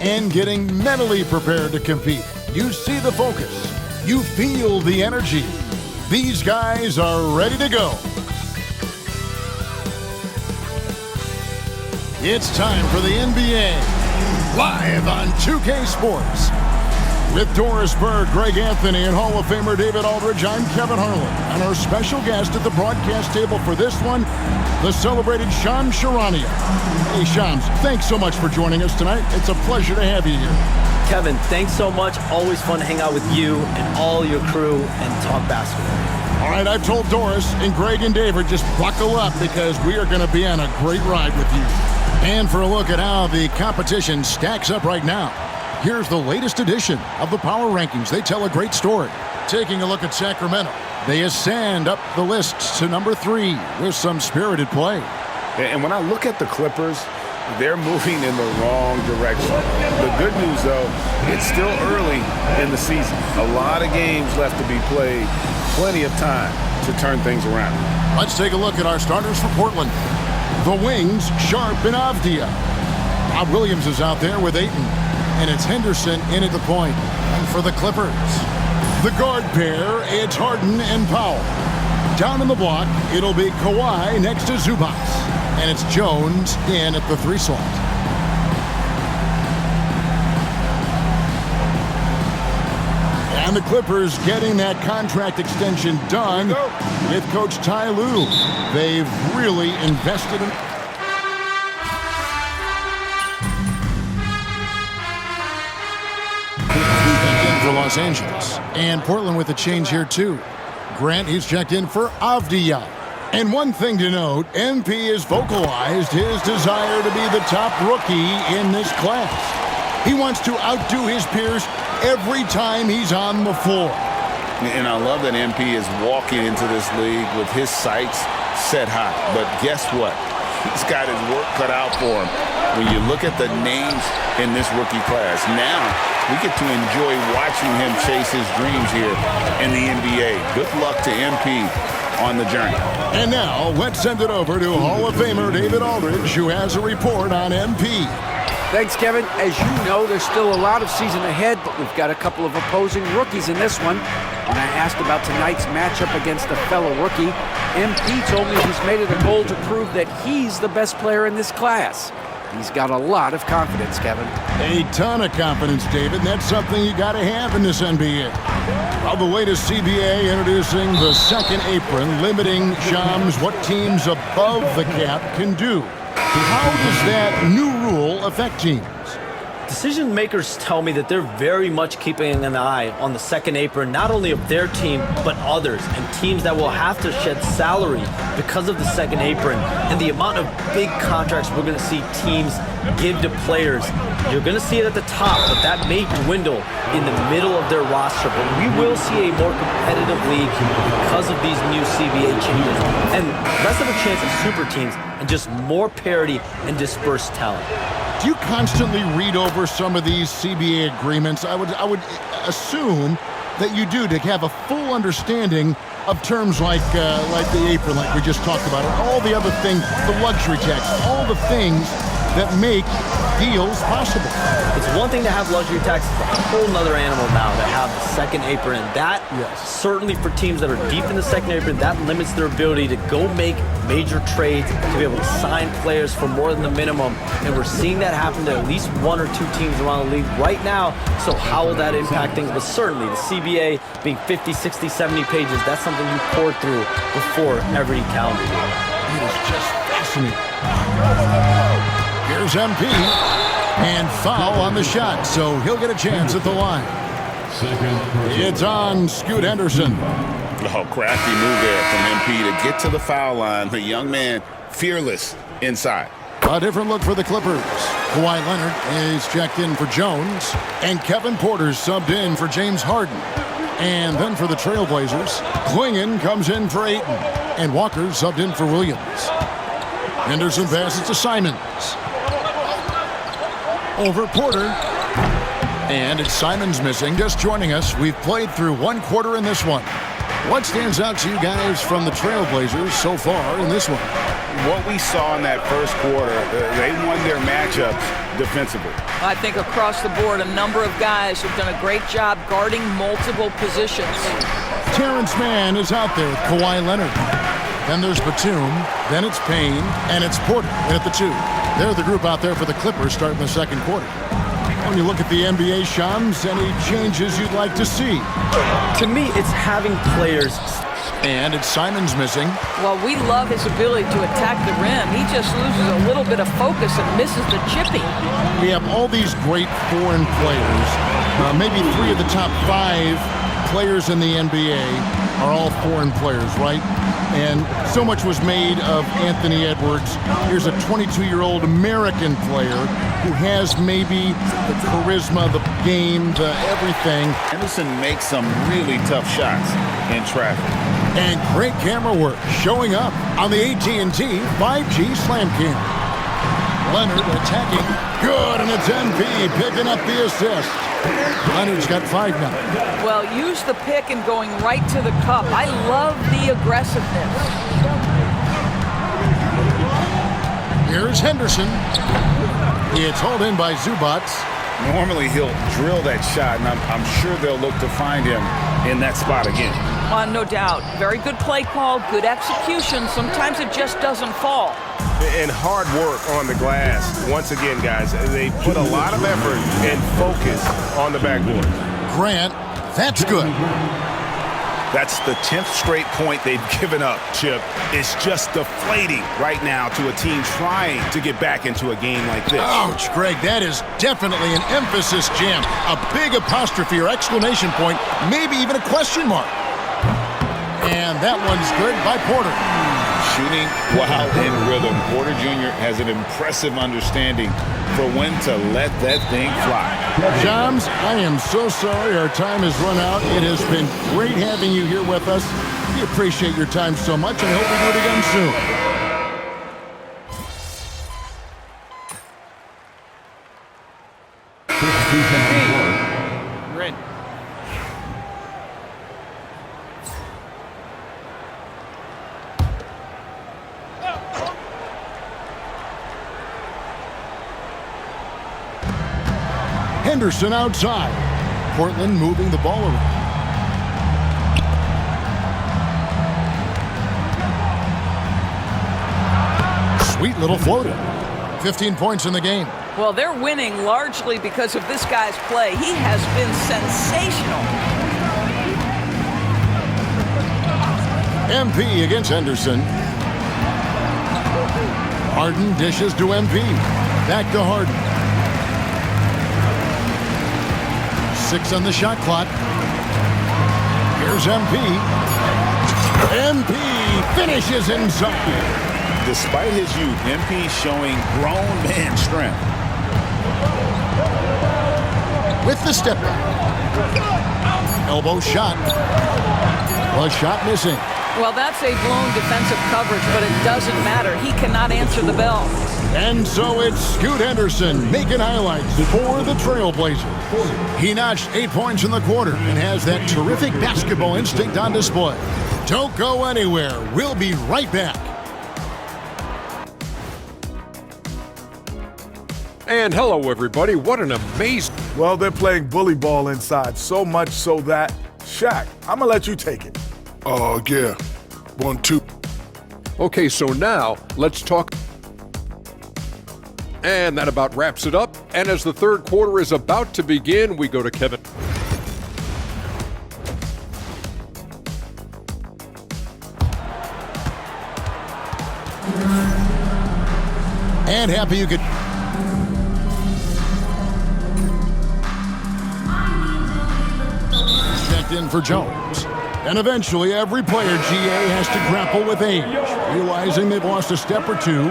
and getting mentally prepared to compete. You see the focus. You feel the energy. These guys are ready to go. It's time for the NBA, live on 2K Sports. With Doris Berg, Greg Anthony, and Hall of Famer David Aldridge, I'm Kevin Harlan. And our special guest at the broadcast table for this one, the celebrated Shams Charania. Hey, Shams, thanks so much for joining us tonight. It's a pleasure to have you here. Kevin, thanks so much. Always fun to hang out with you and all your crew and talk basketball. All right, I've told Doris and Greg and David, just buckle up because we are going to be on a great ride with you. And for a look at how the competition stacks up right now, here's the latest edition of the Power Rankings. They tell a great story. Taking a look at Sacramento, they ascend up the list to number 3 with some spirited play. And when I look at the Clippers, they're moving in the wrong direction. The good news, though, it's still early in the season. A lot of games left to be played. Plenty of time to turn things around. Let's take a look at our starters for Portland. The wings, Sharp and Avdia. Bob Williams is out there with Ayton. And it's Henderson in at the point. And for the Clippers, the guard pair, it's Harden and Powell. Down in the block, it'll be Kawhi next to Zubac. And it's Jones in at the 3 slot. And the Clippers getting that contract extension done with Coach Ty Lue. They've really invested in... for Los Angeles. And Portland with a change here too. Grant, he's checked in for Avdia. And one thing to note, MP has vocalized his desire to be the top rookie in this class. He wants to outdo his peers every time he's on the floor. And I love that MP is walking into this league with his sights set high. But guess what? He's got his work cut out for him. When you look at the names in this rookie class, now we get to enjoy watching him chase his dreams here in the NBA. Good luck to MP on the journey. And now, let's send it over to Hall of Famer David Aldridge, who has a report on MP. Thanks, Kevin. As you know, there's still a lot of season ahead, but we've got a couple of opposing rookies in this one. When I asked about tonight's matchup against a fellow rookie, MP told me he's made it a goal to prove that he's the best player in this class. He's got a lot of confidence, Kevin. A ton of confidence, David. That's something you got to have in this NBA. Well, the latest CBA introducing the second apron, limiting Shams what teams above the cap can do. How does that new rule affect teams? Decision makers tell me that they're very much keeping an eye on the second apron, not only of their team, but others, and teams that will have to shed salary because of the second apron and the amount of big contracts we're going to see teams give to players. You're going to see it at the top, but that may dwindle in the middle of their roster. But we will see a more competitive league because of these new CBA changes and less of a chance of super teams and just more parity and dispersed talent. Do you constantly read over some of these CBA agreements? I would assume that you do, to have a full understanding of terms like the apron, like we just talked about, and all the other things, the luxury tax, all the things that make deals possible. It's one thing to have luxury tax, it's a whole nother animal now to have the second apron, and that certainly for teams that are deep in the second apron, that limits their ability to go make major trades, to be able to sign players for more than the minimum, and we're seeing that happen to at least 1 or 2 teams around the league right now. So how will that impact things? But certainly the CBA being 50, 60, 70 pages, that's something you pour through before every calendar year. It is just fascinating. Here's MP, and foul on the shot, so he'll get a chance at the line. It's on Scoot Henderson. Oh, crafty move there from MP to get to the foul line. The young man, fearless inside. A different look for the Clippers. Kawhi Leonard is checked in for Jones, and Kevin Porter's subbed in for James Harden. And then for the Trailblazers, Klingon comes in for Ayton, and Walker subbed in for Williams. Henderson passes to Simons. Over Porter. And it's Simons missing. Just joining us, we've played through 1 quarter in this one. What stands out to you guys from the Trailblazers so far in this one? what we saw in that first quarter, they won their matchups defensively. I think across the board, a number of guys have done a great job guarding multiple positions. Terrence Mann is out there with Kawhi Leonard. Then there's Batum, then it's Payne, and it's Porter in at the 2. They're the group out there for the Clippers starting the second quarter. When you look at the NBA, Shams, any changes you'd like to see? To me, it's having players. And it's Simon's missing. Well, we love his ability to attack the rim. He just loses a little bit of focus and misses the chipping. We have all these great foreign players. Maybe 3 of the top 5 players in the NBA are all foreign players, right? And so much was made of Anthony Edwards. Here's a 22-year-old American player who has maybe the charisma, the game, the everything. Henderson makes some really tough shots in traffic. And great camera work showing up on the AT&T 5G Slam Cam. Leonard attacking. Good, and it's MP picking up the assist. Leonard's got 5 now. Well, use the pick and going right to the cup. I love the aggressiveness. Here's Henderson. It's hauled in by Zubac. Normally he'll drill that shot, and I'm sure they'll look to find him in that spot again. No doubt. Very good play call, good execution. Sometimes it just doesn't fall. And hard work on the glass. Once again, guys, they put a lot of effort and focus on the backboard. Grant, that's good. That's the 10th straight point they've given up, Chip. It's just deflating right now to a team trying to get back into a game like this. Ouch, Greg, that is definitely an emphasis jam. A big apostrophe or exclamation point, maybe even a question mark. And that one's good by Porter. Shooting while in rhythm. Porter Jr. has an impressive understanding for when to let that thing fly. Shams, I am so sorry our time has run out. It has been great having you here with us. We appreciate your time so much and hope we do it again soon. Great. Henderson outside. Portland moving the ball around. Sweet little floater. 15 points in the game. Well, they're winning largely because of this guy's play. He has been sensational. MP against Henderson. Harden dishes to MP. Back to Harden. 6 on the shot clock. Here's MP. MP finishes inside. Despite his youth, MP showing grown man strength. With the step back. Elbow shot. A shot missing. Well, that's a blown defensive coverage, but it doesn't matter. He cannot answer the bell. And so it's Scoot Henderson making highlights for the Trailblazers. He notched 8 points in the quarter and has that terrific basketball instinct on display. Don't go anywhere. We'll be right back. And hello, everybody. What an amazing... Well, they're playing bully ball inside, so much so that... Shaq, I'm going to let you take it. Oh, yeah. 1, 2. Okay, so now let's talk... And that about wraps it up. And as the third quarter is about to begin, we go to Kevin. And happy you could... Checked in for Jones. And eventually, every player, GA, has to grapple with age, realizing they've lost a step or two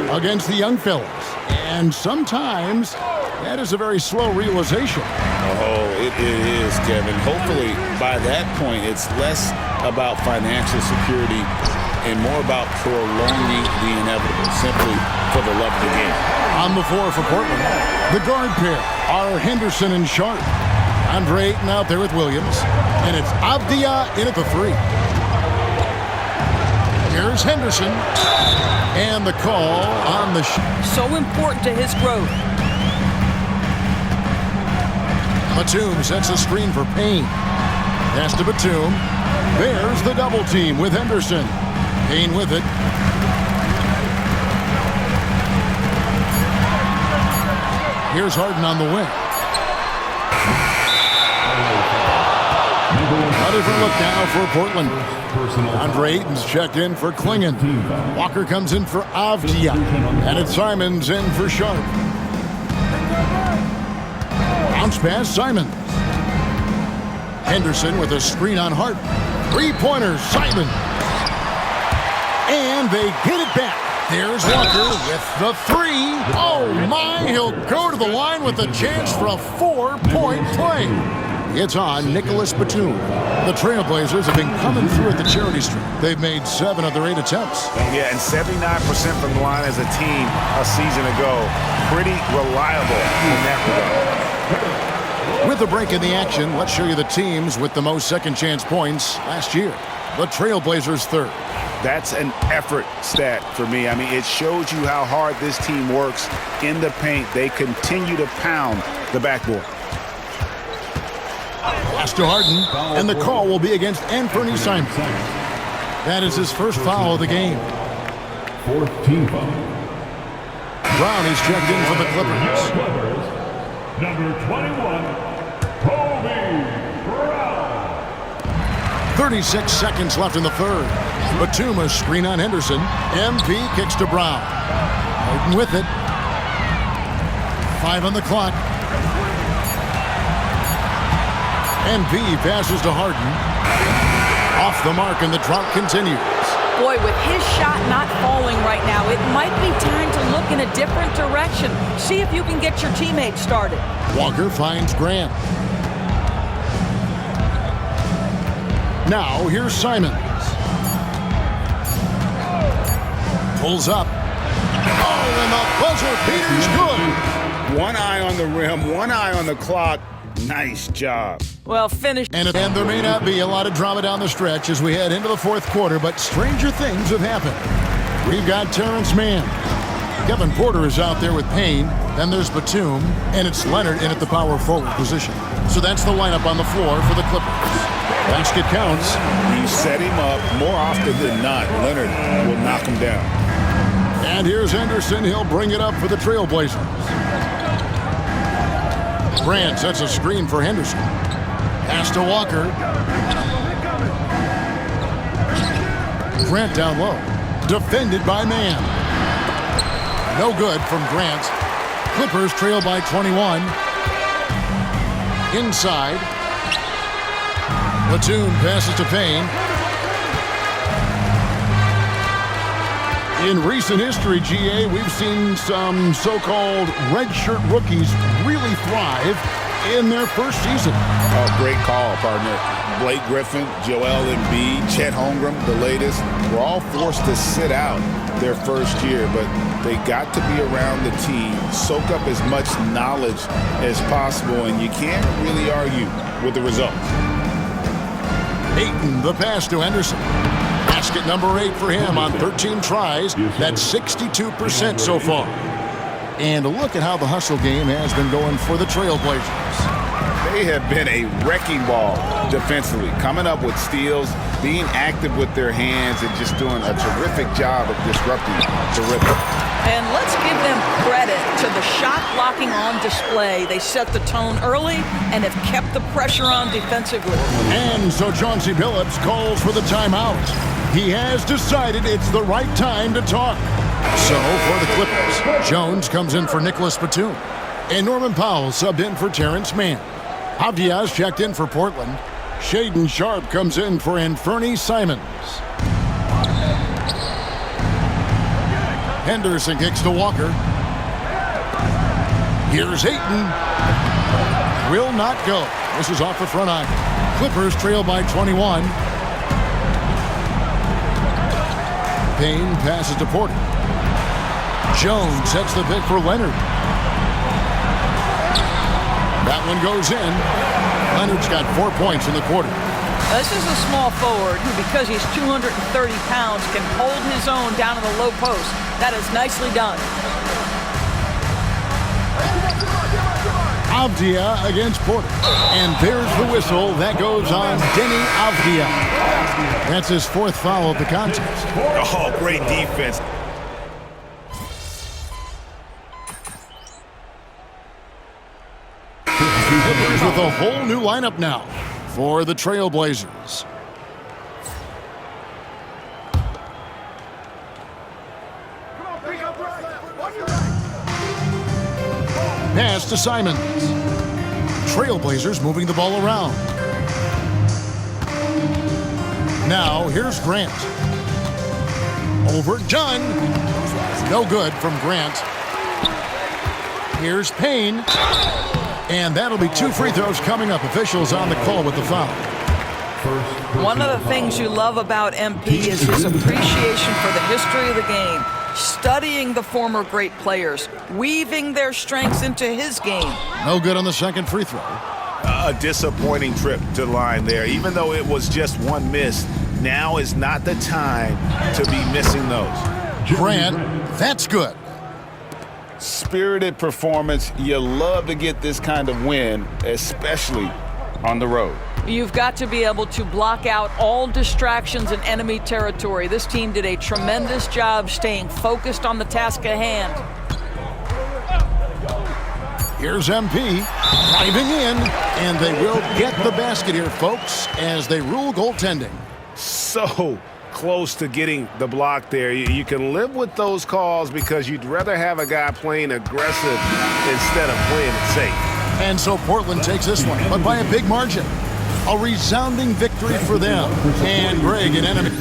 against the young fellas. And sometimes, that is a very slow realization. Oh, it is, Kevin. Hopefully, by that point, it's less about financial security and more about prolonging the inevitable, simply for the love of the game. On the floor for Portland, the guard pair are Henderson and Sharp. Andre Ayton out there with Williams. And it's Avdia in at the 3. Here's Henderson. And the call on the shot. So important to his growth. Batum sets a screen for Payne. Pass to Batum. There's the double team with Henderson. Payne with it. Here's Harden on the wing. A different look now for Portland. Andre Ayton's checked in for Klingon. Walker comes in for Avdia. And it's Simons in for Sharp. Bounce pass, Simons. Henderson with a screen on Hart. Three-pointers, Simons. And they get it back. There's Walker with the three. Oh, my. He'll go to the line with a chance for a 4-point play. It's on Nicholas Batum. The Trailblazers have been coming through at the charity streak. They've made 7 of their 8 attempts. Yeah, and 79% from the line as a team a season ago. Pretty reliable in that regard. With the break in the action, let's show you the teams with the most second-chance points last year. The Trailblazers third. That's an effort stat for me. I mean, it shows you how hard this team works in the paint. They continue to pound the backboard. Pass to Harden, and the call will be against Anthony Simons. That is his first foul of the game. 4th team foul. Brown is checked in for the Clippers. Number 21, Kobe Brown. 36 seconds left in the third. Batum a screen on Henderson. MP kicks to Brown. Harden with it. 5 on the clock. MP passes to Harden. Off the mark, and the drought continues. Boy, with his shot not falling right now, it might be time to look in a different direction. See if you can get your teammates started. Walker finds Grant. Now, here's Simons. Pulls up. Oh, and the buzzer beater's good. One eye on the rim, one eye on the clock. Nice job. Well, finished. And there may not be a lot of drama down the stretch as we head into the fourth quarter, but stranger things have happened. We've got Terrence Mann. Kevin Porter is out there with Payne. Then there's Batum, and it's Leonard in at the power forward position. So that's the lineup on the floor for the Clippers. Basket counts. You set him up more often than not. Leonard will knock him down. And here's Henderson. He'll bring it up for the Trailblazers. Grant sets a screen for Henderson. Pass to Walker. Grant down low. Defended by Mann. No good from Grant. Clippers trail by 21. Inside. Batum passes to Payne. In recent history, GA, we've seen some so-called redshirt rookies really thrive in their first season. Oh, great call, partner. Blake Griffin, Joel Embiid, Chet Holmgren, the latest, were all forced to sit out their first year, but they got to be around the team, soak up as much knowledge as possible, and you can't really argue with the results. Ayton, the pass to Henderson. Basket number 8 for him on 13 tries. That's 62% so far. And look at how the hustle game has been going for the Trailblazers. They have been a wrecking ball defensively, coming up with steals, being active with their hands, and just doing a terrific job of disrupting the rhythm. And let's give them credit to the shot blocking on display. They set the tone early and have kept the pressure on defensively. And so Chauncey Billups calls for the timeout. He has decided it's the right time to talk. So for the Clippers, Jones comes in for Nicholas Batum. And Norman Powell subbed in for Terrence Mann. Avdia's checked in for Portland. Shaedon Sharpe comes in for Anthony Simons. Henderson kicks to Walker. Here's Ayton. Will not go. This is off the front eye. Clippers trail by 21. Payne passes to Porter. Jones sets the pick for Leonard. That one goes in. Leonard's got 4 points in the quarter. This is a small forward who, because he's 230 pounds, can hold his own down in the low post. That is nicely done. Avdia against Porter. And there's the whistle. That goes on Denny Avdia. That's his 4th foul of the contest. Oh, great defense. Clippers with a whole new lineup now for the Trailblazers. Pass to Simons. Trailblazers moving the ball around. Now here's Grant. Over John. No good from Grant. Here's Payne. And that'll be 2 free throws coming up. Officials on the call with the foul. One of the things you love about MP is his appreciation for the history of the game, studying the former great players, weaving their strengths into his game. No good on the second free throw. A disappointing trip to the line there. Even though it was just one miss, now is not the time to be missing those. Grant, that's good. Spirited performance. You love to get this kind of win, especially on the road. You've got to be able to block out all distractions in enemy territory. This team did a tremendous job staying focused on the task at hand. Here's MP driving in, and they will get the basket here, folks, as they rule goaltending. So close to getting the block there. You can live with those calls because you'd rather have a guy playing aggressive instead of playing it safe. And so Portland takes this one, but by a big margin. A resounding victory for them. And Greg, an enemy.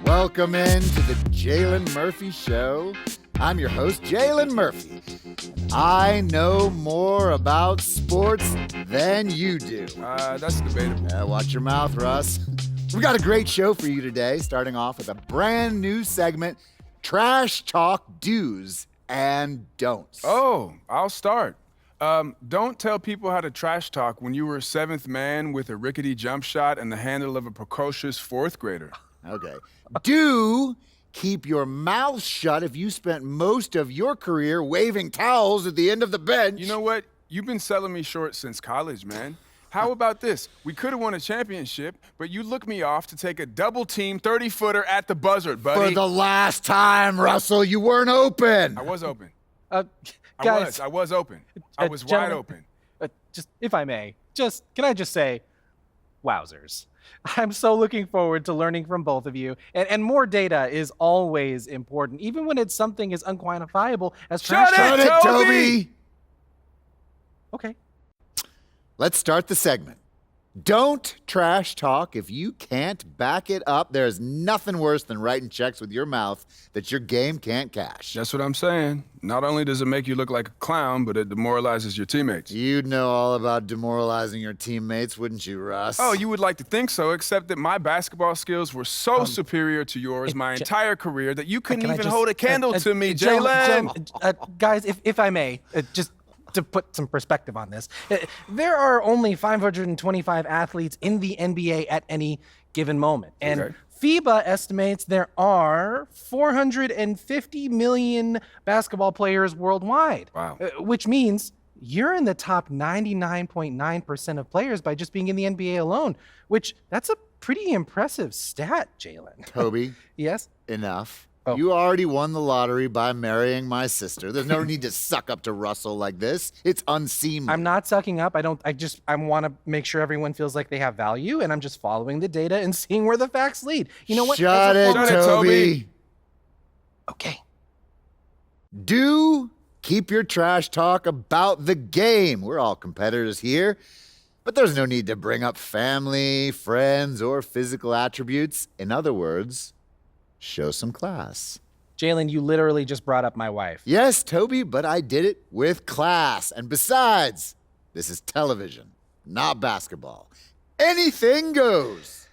Welcome in to the Jalen Murphy Show. I'm your host, Jalen Murphy. I know more about sports than you do. That's debatable. Watch your mouth, Russ. We got a great show for you today, starting off with a brand new segment, Trash Talk Do's and Don'ts. Oh, I'll start. Don't tell people how to trash talk when you were 7th man with a rickety jump shot and the handle of a precocious 4th grader. Okay. Do keep your mouth shut if you spent most of your career waving towels at the end of the bench. You know what? You've been selling me short since college, man. How about this? We could have won a championship, but you looked me off to take a double-team 30-footer at the buzzard, buddy. For the last time, Russell, you weren't open. I was open. Guys, I was open. I was wide open. Just, if I may, can I just say, wowzers. I'm so looking forward to learning from both of you. And more data is always important, even when it's something as unquantifiable as trash talk. Shut it, Toby! Okay. Let's start the segment. Don't trash talk if you can't back it up. There's nothing worse than writing checks with your mouth that your game can't cash. That's what I'm saying. Not only does it make you look like a clown, but it demoralizes your teammates. You'd know all about demoralizing your teammates, wouldn't you, Russ? Oh, you would like to think so, except that my basketball skills were so superior to yours my entire career that you couldn't even hold a candle to me, Jalen. Guys, if I may, just to put some perspective on this, there are only 525 athletes in the NBA at any given moment. And FIBA estimates there are 450 million basketball players worldwide. Wow. Which means you're in the top 99.9% of players by just being in the NBA alone, that's a pretty impressive stat, Jalen. Toby. Yes? Enough. Oh. You already won the lottery by marrying my sister. There's no need to suck up to Russell like this. It's unseemly. I'm not sucking up. I want to make sure everyone feels like they have value, and I'm just following the data and seeing where the facts lead. You know what? Shut it, Toby. Okay. Do keep your trash talk about the game. We're all competitors here, but there's no need to bring up family, friends, or physical attributes. In other words, show some class. Jalen, you literally just brought up my wife. Yes, Toby, but I did it with class. And besides, this is television, not basketball. Anything goes.